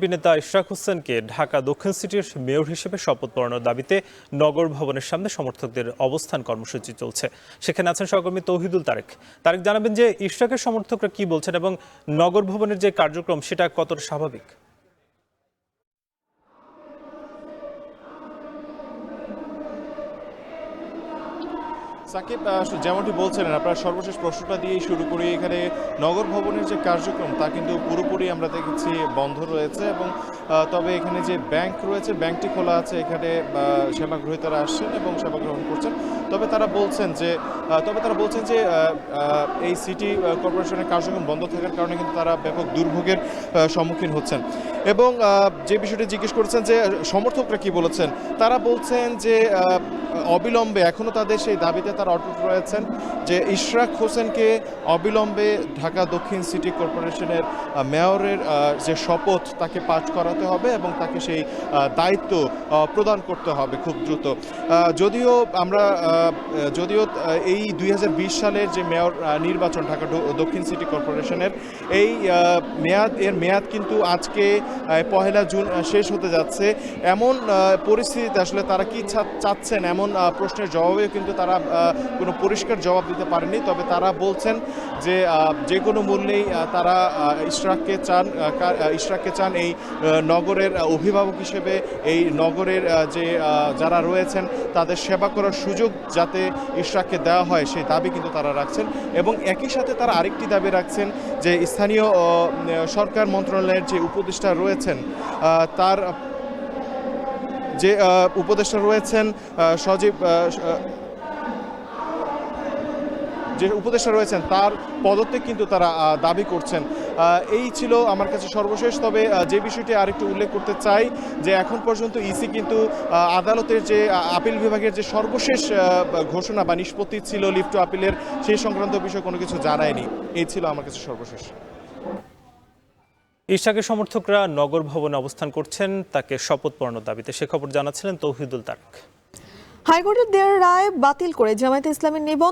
BNP নেতা ইশরাক হোসেনকে ঢাকা দক্ষিণ সিটির মেয়র হিসেবে শপথ পড়ানোর দাবিতে নগর ভবনের সামনে সমর্থকদের অবস্থান কর্মসূচি চলছে। সেখানে আছেন সহকর্মী তৌহিদুল তারেক। তারেক, জানাবেন যে ইশরাকের সমর্থকরা কি বলছেন এবং নগর ভবনের যে কার্যক্রম সেটা কতটা স্বাভাবিক? সাকিব, যেমনটি বলছিলেন, আপনার সর্বশেষ প্রশ্নটা দিয়েই শুরু করি। এখানে নগর ভবনের যে কার্যক্রম তা কিন্তু পুরোপুরি আমরা দেখেছি বন্ধ রয়েছে, এবং তবে এখানে যে ব্যাংক রয়েছে ব্যাংকটি খোলা আছে। এখানে সেবা গ্রহীতারা আসছেন এবং সেবা গ্রহণ করছেন। তবে তারা বলছেন যে এই সিটি কর্পোরেশনের কার্যক্রম বন্ধ থাকার কারণে কিন্তু তারা ব্যাপক দুর্ভোগের সম্মুখীন হচ্ছেন। এবং যে বিষয়টি জিজ্ঞেস করেছেন যে সমর্থকরা কি বলেছেন, তারা বলছেন যে অবিলম্বে এখনও তাদের সেই দাবিতে তারা অটুট রয়েছেন যে ইশরাক হোসেনকে অবিলম্বে ঢাকা দক্ষিণ সিটি কর্পোরেশনের মেয়রের যে শপথ তাকে পাঠ করাতে হবে এবং তাকে সেই দায়িত্ব প্রদান করতে হবে খুব দ্রুত। যদিও এই 2020 সালের যে মেয়র নির্বাচন ঢাকা দক্ষিণ সিটি কর্পোরেশনের এই মেয়াদ কিন্তু আজকে 1 জুন শেষ হতে যাচ্ছে। এমন পরিস্থিতিতে আসলে তারা কি চাচ্ছেন এমন প্রশ্নের জবাবেও কিন্তু তারা কোনো পরিষ্কার জবাব দিতে পারেনি। তবে তারা বলছেন যে যে কোনো মূল্যেই তারা ইশরাককে চান এই নগরের অভিভাবক হিসেবে, এই নগরের যে যারা রয়েছেন তাদের সেবা করার সুযোগ যাতে ইশরাককে দেওয়া হয় সেই দাবি কিন্তু তারা রাখছেন। এবং একই সাথে তারা আরেকটি দাবি রাখছেন যে স্থানীয় সরকার মন্ত্রণালয়ের যে উপদেষ্টা রয়েছেন তার পদত্যাগ কিন্তু তারা দাবি করছেন। এই ছিল আমার কাছে সর্বশেষ। তবে যে বিষয়টি আরেকটু উল্লেখ করতে চাই যে এখন পর্যন্ত ইসি কিন্তু আদালতের যে আপিল বিভাগের যে সর্বশেষ ঘোষণা বা নিষ্পত্তি ছিল লিফট টু আপিলের, সেই সংক্রান্ত বিষয়ে কোনো কিছু জানায়নি। এই ছিল আমার কাছে সর্বশেষ। ইশরাকের সমর্থকরা নগর ভবনে অবস্থান করছেন তাকে শপথ পড়ানোর দাবিতে। সে খবর জানাচ্ছিলেন তৌহিদুল তারেক। হাইকোর্টের দেওয়া রায় বাতিল করে জামায়াতে ইসলামীর নিবন্ধন